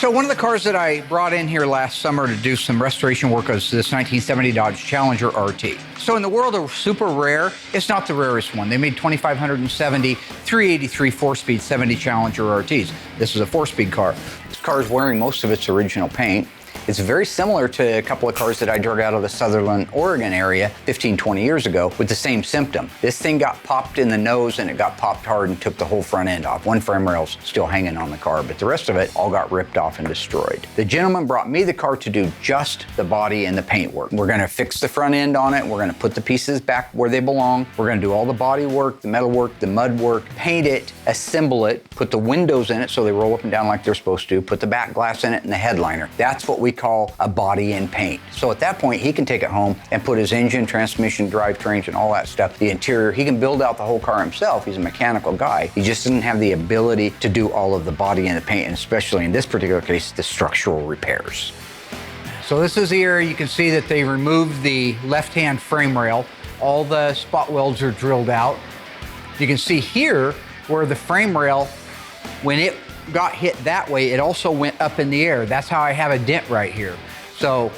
So one of the cars that I brought in here last summer to do some restoration work was this 1970 Dodge Challenger RT. So in the world of super rare, it's not the rarest one. They made 2,570 383 4-speed 70 Challenger RTs. This is a 4-speed car. This car is wearing most of its original paint. It's very similar to a couple of cars that I drug out of the Sutherland, Oregon area 15, 20 years ago with the same symptom. This thing got popped in the nose and it got popped hard and took the whole front end off. One frame rail's still hanging on the car, but the rest of it all got ripped off and destroyed. The gentleman brought me the car to do just the body and the paint work. We're gonna fix the front end on it. We're gonna put the pieces back where they belong. We're gonna do all the body work, the metal work, the mud work, paint it, assemble it, put the windows in it so they roll up and down like they're supposed to, put the back glass in it and the headliner. That's what we call a body and paint. So at that point, he can take it home and put his engine, transmission, drivetrains, and all that stuff, the interior. He can build out the whole car himself. He's a mechanical guy. He just doesn't have the ability to do all of the body and the paint, and especially in this particular case, the structural repairs. So this is the area you can see that they removed the left-hand frame rail. All the spot welds are drilled out. You can see here where the frame rail, when it got hit that way, it also went up in the air. That's how I have a dent right here. So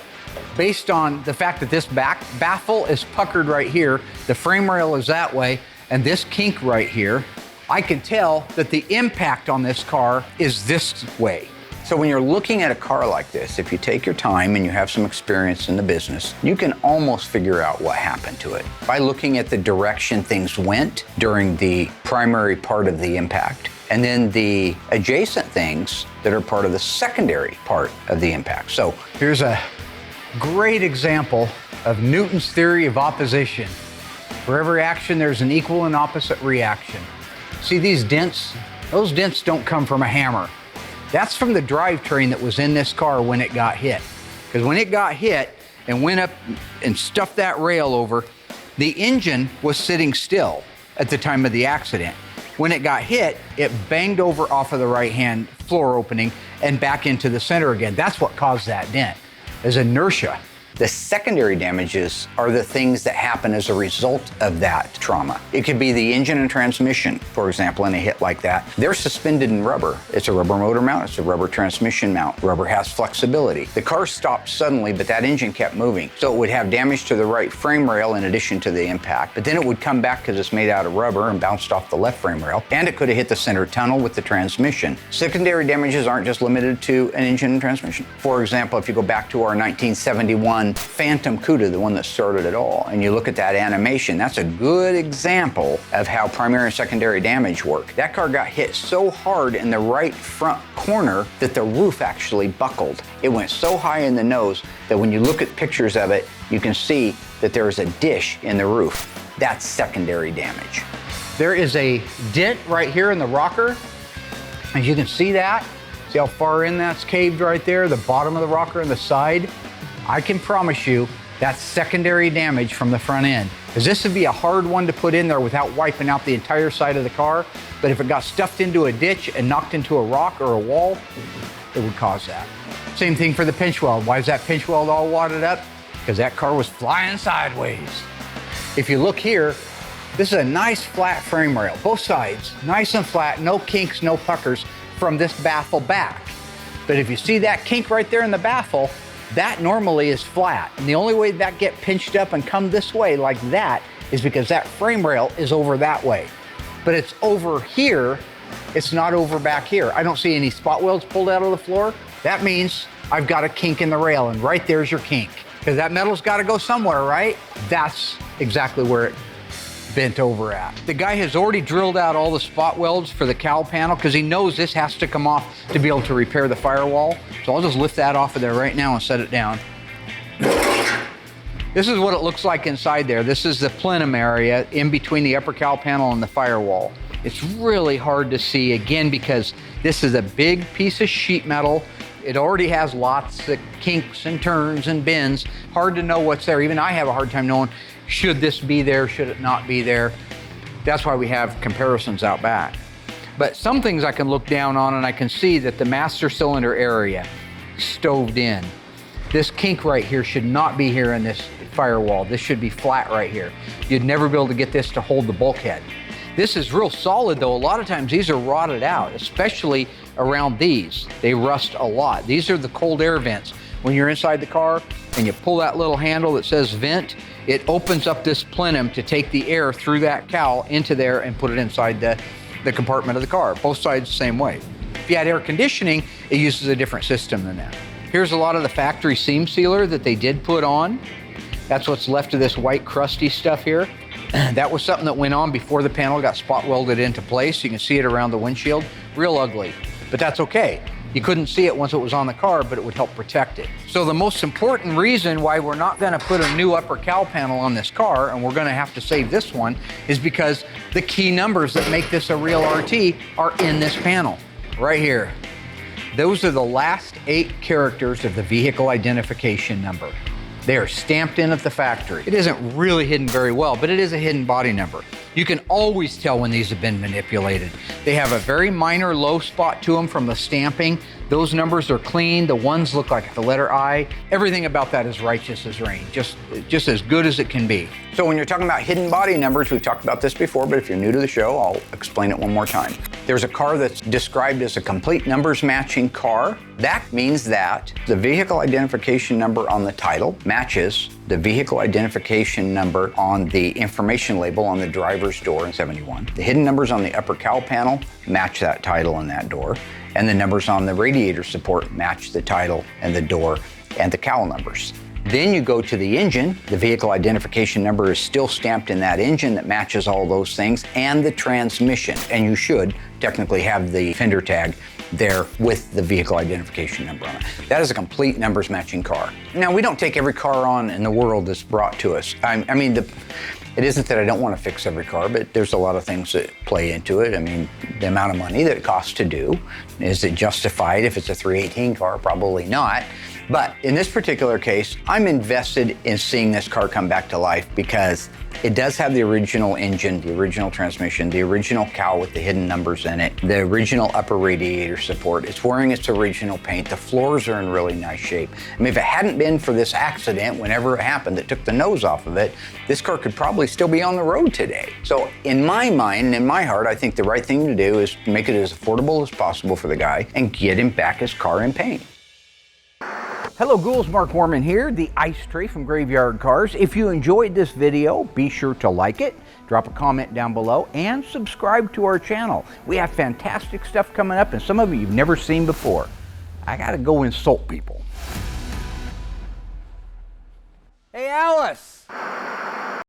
based on the fact that this back baffle is puckered right here, the frame rail is that way, and this kink right here, I can tell that the impact on this car is this way. So when you're looking at a car like this, if you take your time and you have some experience in the business, you can almost figure out what happened to it by looking at the direction things went during the primary part of the impact, and then the adjacent things that are part of the secondary part of the impact. So here's a great example of Newton's theory of opposition. For every action, there's an equal and opposite reaction. See these dents? Those dents don't come from a hammer. That's from the drivetrain that was in this car when it got hit. Because when it got hit and went up and stuffed that rail over, the engine was sitting still at the time of the accident. When it got hit, it banged over off of the right-hand floor opening and back into the center again. That's what caused that dent, is inertia. The secondary damages are the things that happen as a result of that trauma. It could be the engine and transmission, for example, in a hit like that. They're suspended in rubber. It's a rubber motor mount, it's a rubber transmission mount. Rubber has flexibility. The car stopped suddenly, but that engine kept moving. So it would have damage to the right frame rail in addition to the impact, but then it would come back because it's made out of rubber and bounced off the left frame rail, and it could have hit the center tunnel with the transmission. Secondary damages aren't just limited to an engine and transmission. For example, if you go back to our 1971 Phantom Cuda, the one that started it all, and you look at that animation, that's a good example of how primary and secondary damage work. That car got hit so hard in the right front corner that the roof actually buckled. It went so high in the nose that when you look at pictures of it, you can see that there is a dish in the roof. That's secondary damage. There is a dent right here in the rocker. As you can see that, see how far in that's caved right there, the bottom of the rocker and the side. I can promise you that's secondary damage from the front end. Because this would be a hard one to put in there without wiping out the entire side of the car. But if it got stuffed into a ditch and knocked into a rock or a wall, it would cause that. Same thing for the pinch weld. Why is that pinch weld all wadded up? Because that car was flying sideways. If you look here, this is a nice flat frame rail, both sides, nice and flat, no kinks, no puckers from this baffle back. But if you see that kink right there in the baffle, that normally is flat. And the only way that get pinched up and come this way like that is because that frame rail is over that way. But it's over here, it's not over back here. I don't see any spot welds pulled out of the floor. That means I've got a kink in the rail, and right there's your kink. Because that metal's gotta go somewhere, right? That's exactly where it bent over at. The guy has already drilled out all the spot welds for the cowl panel because he knows this has to come off to be able to repair the firewall. So I'll just lift that off of there right now and set it down. This is what it looks like inside there. This is the plenum area in between the upper cowl panel and the firewall. It's really hard to see, again, because this is a big piece of sheet metal. It already has lots of kinks and turns and bends. Hard to know what's there. Even I have a hard time knowing, should this be there, should it not be there? That's why we have comparisons out back. But some things I can look down on and I can see that the master cylinder area stoved in. This kink right here should not be here in this firewall. This should be flat right here. You'd never be able to get this to hold the bulkhead. This is real solid though. A lot of times these are rotted out, especially around these. They rust a lot. These are the cold air vents. When you're inside the car and you pull that little handle that says vent, it opens up this plenum to take the air through that cowl into there and put it inside the compartment of the car. Both sides the same way. If you had air conditioning, it uses a different system than that. Here's a lot of the factory seam sealer that they did put on. That's what's left of this white crusty stuff here. That was something that went on before the panel got spot welded into place. You can see it around the windshield. Real ugly, but that's okay. You couldn't see it once it was on the car, but it would help protect it. So the most important reason why we're not gonna put a new upper cowl panel on this car, and we're gonna have to save this one, is because the key numbers that make this a real RT are in this panel, right here. Those are the last 8 characters of the vehicle identification number. They are stamped in at the factory. It isn't really hidden very well, but it is a hidden body number. You can always tell when these have been manipulated. They have a very minor low spot to them from the stamping. Those numbers are clean. The ones look like the letter I. Everything about that is righteous as rain, just as good as it can be. So when you're talking about hidden body numbers, we've talked about this before, but if you're new to the show, I'll explain it one more time. There's a car that's described as a complete numbers matching car. That means that the vehicle identification number on the title matches the vehicle identification number on the information label on the driver's door in 71. The hidden numbers on the upper cowl panel match that title and that door, and the numbers on the radiator support match the title and the door and the cowl numbers. Then you go to the engine. The vehicle identification number is still stamped in that engine that matches all those things, and the transmission. And you should technically have the fender tag there with the vehicle identification number on it. That is a complete numbers matching car. Now, we don't take every car on in the world that's brought to us. I mean, it isn't that I don't want to fix every car, but there's a lot of things that play into it. I mean, the amount of money that it costs to do, is it justified if it's a 318 car? Probably not. But in this particular case, I'm invested in seeing this car come back to life because it does have the original engine, the original transmission, the original cowl with the hidden numbers in it, the original upper radiator support. It's wearing its original paint. The floors are in really nice shape. I mean, if it hadn't been for this accident, whenever it happened, that took the nose off of it, this car could probably still be on the road today. So in my mind and in my heart, I think the right thing to do is make it as affordable as possible for the guy and get him back his car in paint. Hello ghouls, Mark Warman here, the Ice Tray from Graveyard Carz. If you enjoyed this video, be sure to like it, drop a comment down below, and subscribe to our channel. We have fantastic stuff coming up, and some of it you've never seen before. I gotta go insult people. Hey Alice!